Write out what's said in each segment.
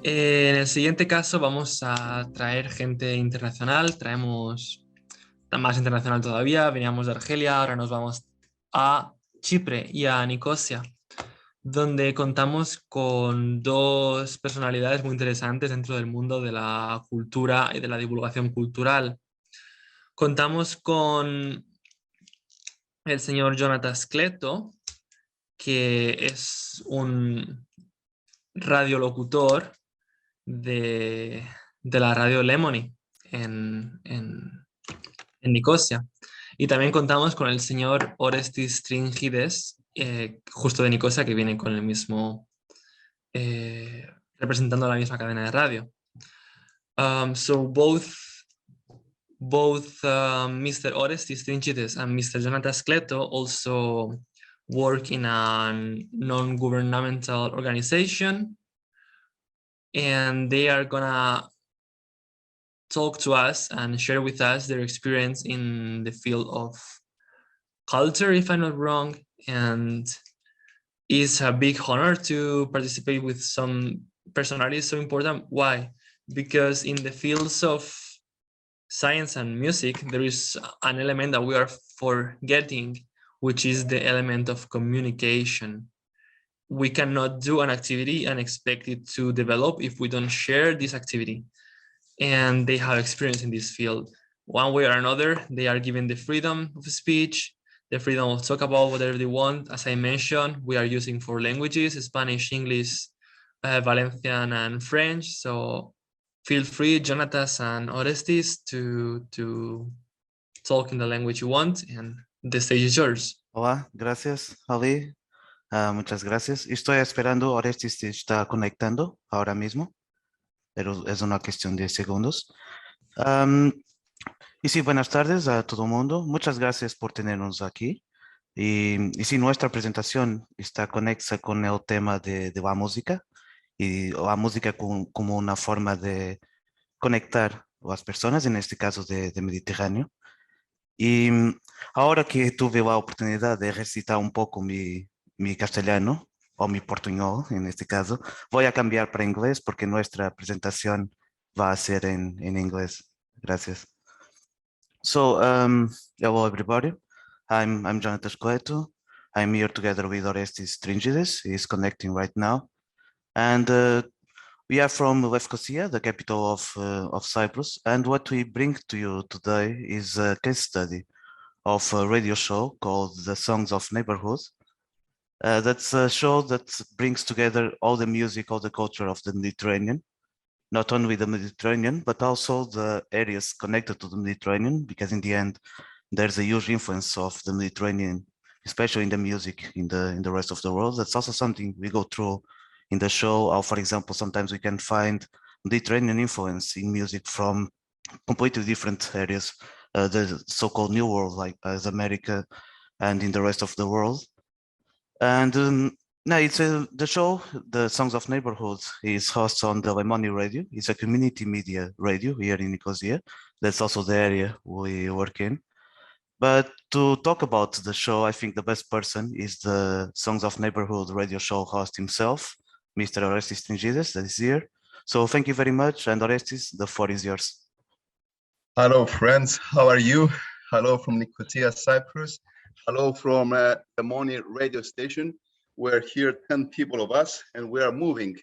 En el siguiente caso vamos a traer gente internacional, traemos más internacional todavía, veníamos de Argelia, ahora nos vamos a Chipre y a Nicosia, donde contamos con dos personalidades muy interesantes dentro del mundo de la cultura y de la divulgación cultural. Contamos con el señor Jónatas Cleto, que es un radiolocutor de la radio Lemony en Nicosia. Y también contamos con el señor Orestis Tringides, justo de Nicosia, que viene con el mismo, representando la misma cadena de radio. So both Mr. Orestis Tringides and Mr. Jónatas Cleto also work in a non-governmental organization, and they are gonna talk to us and share with us their experience in the field of culture, if I'm not wrong. And it's a big honor to participate with some personalities so important. Why? Because in the fields of science and music, there is an element that we are forgetting, which is the element of communication. We cannot do an activity and expect it to develop if we don't share this activity. And they have experience in this field. One way or another, they are given the freedom of speech, the freedom of talk about whatever they want. As I mentioned, we are using 4 languages: Spanish, English, Valencian, and French. So feel free, Jónatas and Orestis, to talk in the language you want, and the stage is yours. Hola, gracias, Ali. Muchas gracias. Estoy esperando, Orestis se está conectando ahora mismo, pero es una cuestión de segundos. Y sí, buenas tardes a todo el mundo. Muchas gracias por tenernos aquí. Y sí, nuestra presentación está conexa con el tema de la música y la música como una forma de conectar a las personas, en este caso de Mediterráneo. Y ahora que tuve la oportunidad de recitar un poco mi castellano, o mi portuñol en este caso, voy a cambiar para inglés porque nuestra presentación va a ser en inglés. Gracias. So, hello everybody. I'm Jónatas Cleto. I'm here together with Orestis Tringides. He's connecting right now. And we are from Lefkosia, the capital of Cyprus. And what we bring to you today is a case study of a radio show called The Songs of Neighborhood. That's a show that brings together all the music, all the culture of the Mediterranean, not only the Mediterranean, but also the areas connected to the Mediterranean, because in the end, there's a huge influence of the Mediterranean, especially in the music in the rest of the world. That's also something we go through in the show. Or, for example, sometimes we can find Mediterranean influence in music from completely different areas, the so-called New World, like as America and in the rest of the world. And no, it's the show, The Songs of Neighborhood, is hosted on the Lemony Radio. It's a community media radio here in Nicosia. That's also the area we work in. But to talk about the show, I think the best person is the Songs of Neighborhood radio show host himself, Mr. Orestis Tringides, that is here. So thank you very much. And Orestis, the floor is yours. Hello, friends. How are you? Hello from Nicosia, Cyprus. Hello from the Lemony radio station. We're here, 10 people of us, and we are moving.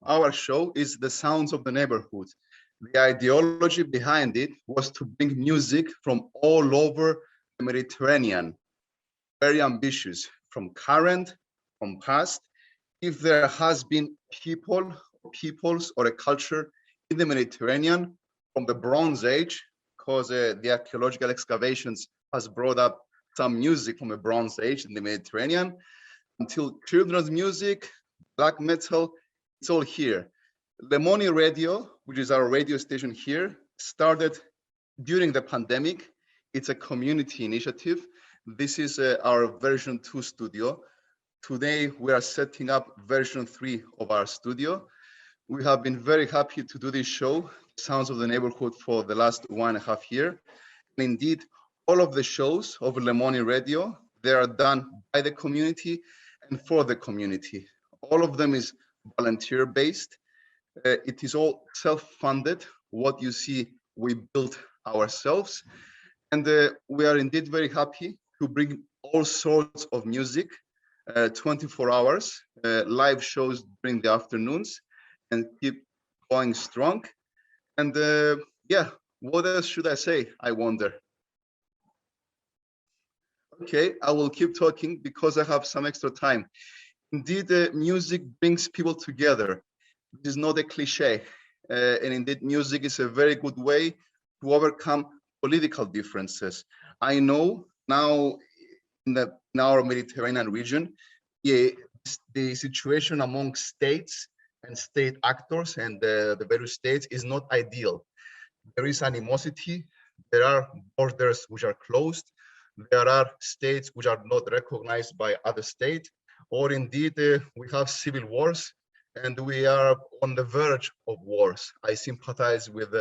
Our show is The Sounds of the Neighborhood. The ideology behind it was to bring music from all over the Mediterranean. Very ambitious, from current, from past. If there has been peoples or a culture in the Mediterranean from the Bronze Age, because the archaeological excavations has brought up some music from the Bronze Age in the Mediterranean, until children's music, black metal, it's all here. Lemony Radio, which is our radio station here, started during the pandemic. It's a community initiative. This is our version 2 studio. Today, we are setting up version 3 of our studio. We have been very happy to do this show, Sounds of the Neighborhood, for the last 1.5 years. And indeed, all of the shows of Lemony Radio, they are done by the community and for the community. All of them is volunteer-based. It is all self-funded. What you see, we built ourselves. And we are indeed very happy to bring all sorts of music, 24 hours, live shows during the afternoons, and keep going strong. And yeah, what else should I say, I wonder? Okay, I will keep talking because I have some extra time. Indeed, music brings people together. This is not a cliche. And indeed, music is a very good way to overcome political differences. I know now in our Mediterranean region, the situation among states and state actors and the various states is not ideal. There is animosity. There are borders which are closed. There are states which are not recognized by other states, or indeed we have civil wars, and we are on the verge of wars. I sympathize with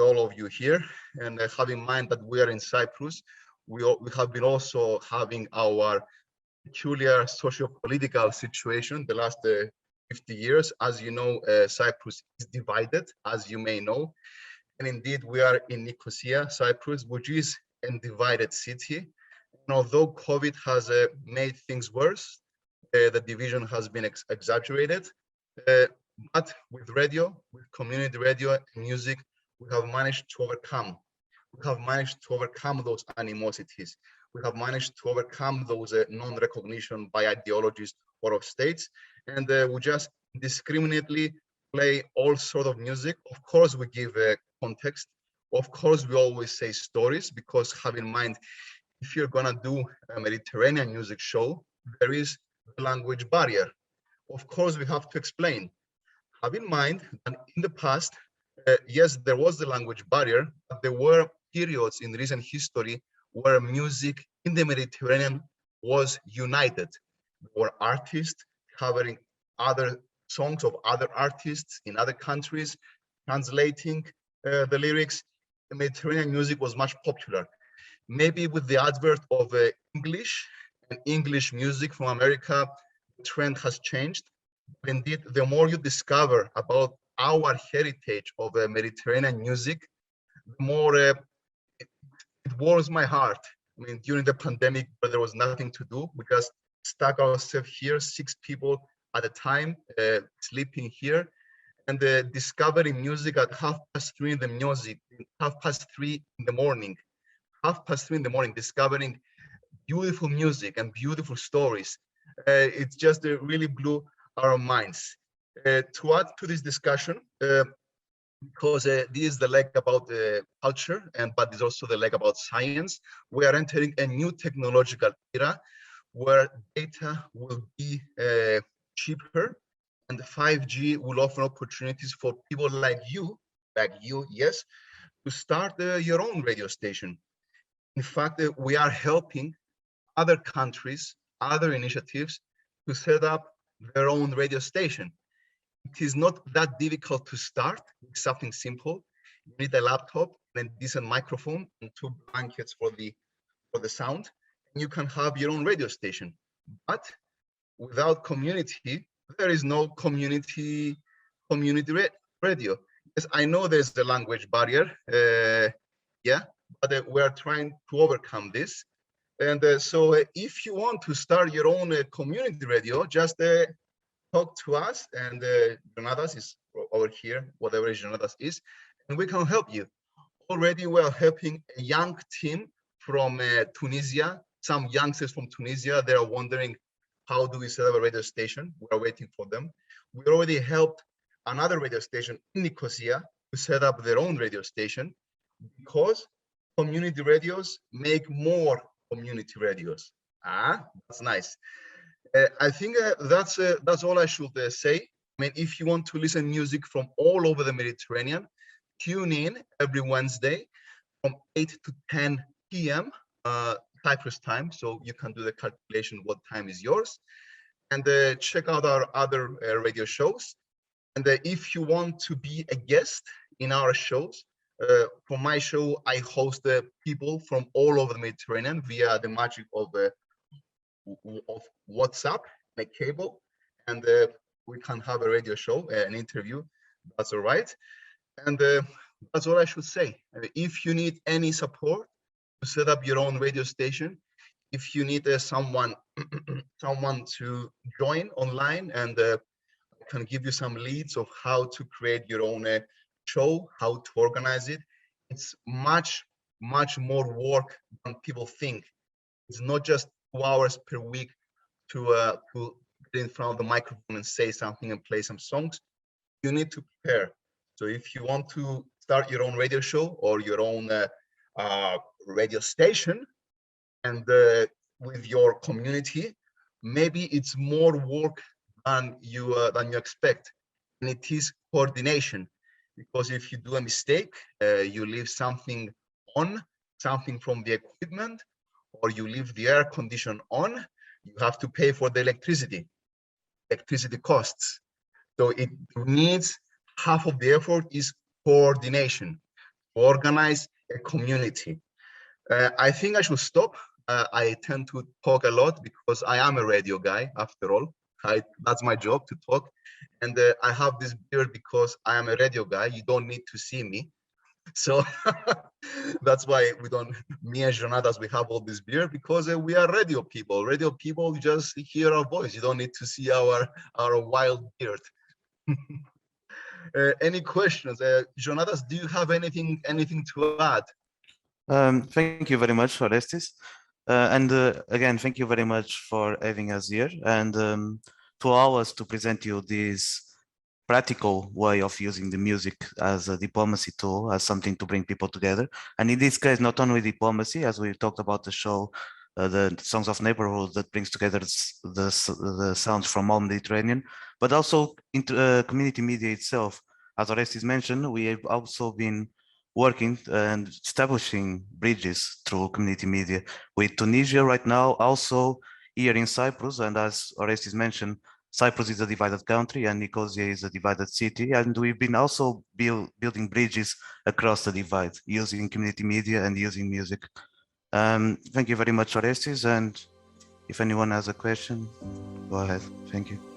all of you here, and have in mind that we are in Cyprus. We have been also having our peculiar socio-political situation the last 50 years. As you know, Cyprus is divided, as you may know. And indeed, we are in Nicosia, Cyprus, which is a divided city. And although COVID has made things worse, the division has been exaggerated. But with radio, with community radio and music, we have managed to overcome. We have managed to overcome those animosities. We have managed to overcome those non-recognition by ideologies or of states. And we just indiscriminately play all sort of music. Of course, we give context. Of course, we always say stories, because have in mind, if you're gonna do a Mediterranean music show, there is a language barrier. Of course, we have to explain. Have in mind that in the past, yes, there was the language barrier, but there were periods in recent history where music in the Mediterranean was united. There were artists covering other songs of other artists in other countries, translating the lyrics. The Mediterranean music was much popular. Maybe with the advent of English and English music from America, the trend has changed. But indeed, the more you discover about our heritage of Mediterranean music, the more it warms my heart. I mean, during the pandemic, where there was nothing to do, we just stuck ourselves here, 6 people at a time, sleeping here, and discovering music at 3:30 in the music, 3:30 in the morning, 3:30 in the morning, discovering beautiful music and beautiful stories. It just really blew our minds. To add to this discussion, because this is the leg about culture, but it's also the leg about science, we are entering a new technological era where data will be cheaper, and 5G will offer opportunities for people like you, yes, to start your own radio station. In fact, we are helping other countries, other initiatives to set up their own radio station. It is not that difficult to start. It's something simple. You need a laptop and a decent microphone and 2 blankets for the sound, and you can have your own radio station. But without community, there is no community radio. Yes, I know there's the language barrier, yeah, but we are trying to overcome this. And so if you want to start your own community radio, just talk to us, and Jónatas is over here, whatever Jónatas is, and we can help you. Already we are helping a young team from Tunisia, some youngsters from Tunisia. They are wondering, how do we set up a radio station? We are waiting for them. We already helped another radio station in Nicosia to set up their own radio station, because community radios make more community radios. That's nice. I think that's all I should say. I mean, if you want to listen music from all over the Mediterranean, tune in every Wednesday from 8 to 10 p.m. Cyprus time, so you can do the calculation what time is yours, and check out our other radio shows. And if you want to be a guest in our shows, for my show, I host people from all over the Mediterranean via the magic of WhatsApp, the cable, and we can have a radio show, an interview. That's all right. And that's all I should say. If you need any support to set up your own radio station, if you need someone to join online, and I can give you some leads of how to create your own show, how to organize it. It's much more work than people think. It's not just 2 hours per week to get in front of the microphone and say something and play some songs. You need to prepare. So if you want to start your own radio show or your own radio station, and with your community, maybe it's more work than you expect, and it is coordination. Because if you do a mistake, you leave something on, something from the equipment, or you leave the air condition on, you have to pay for the electricity costs. So it needs, half of the effort is coordination, to organize a community. I think I should stop. I tend to talk a lot because I am a radio guy, after all. That's my job, to talk. And I have this beard because I am a radio guy. You don't need to see me. So that's why me and Jónatas, we have all this beard, because we are radio people. Radio people, you just hear our voice. You don't need to see our wild beard. Any questions? Jónatas, do you have anything to add? Thank you very much, Orestis. And again, thank you very much for having us here, and to allow us to present you this practical way of using the music as a diplomacy tool, as something to bring people together. And in this case, not only diplomacy, as we talked about the show, the Songs of Neighborhood, that brings together the sounds from all Mediterranean, but also into community media itself. As Orestis mentioned, we have also been working and establishing bridges through community media with Tunisia right now, also here in Cyprus. And as Orestis mentioned, Cyprus is a divided country and Nicosia is a divided city. And we've been also building bridges across the divide using community media and using music. Thank you very much, Orestis. And if anyone has a question, go ahead. Thank you.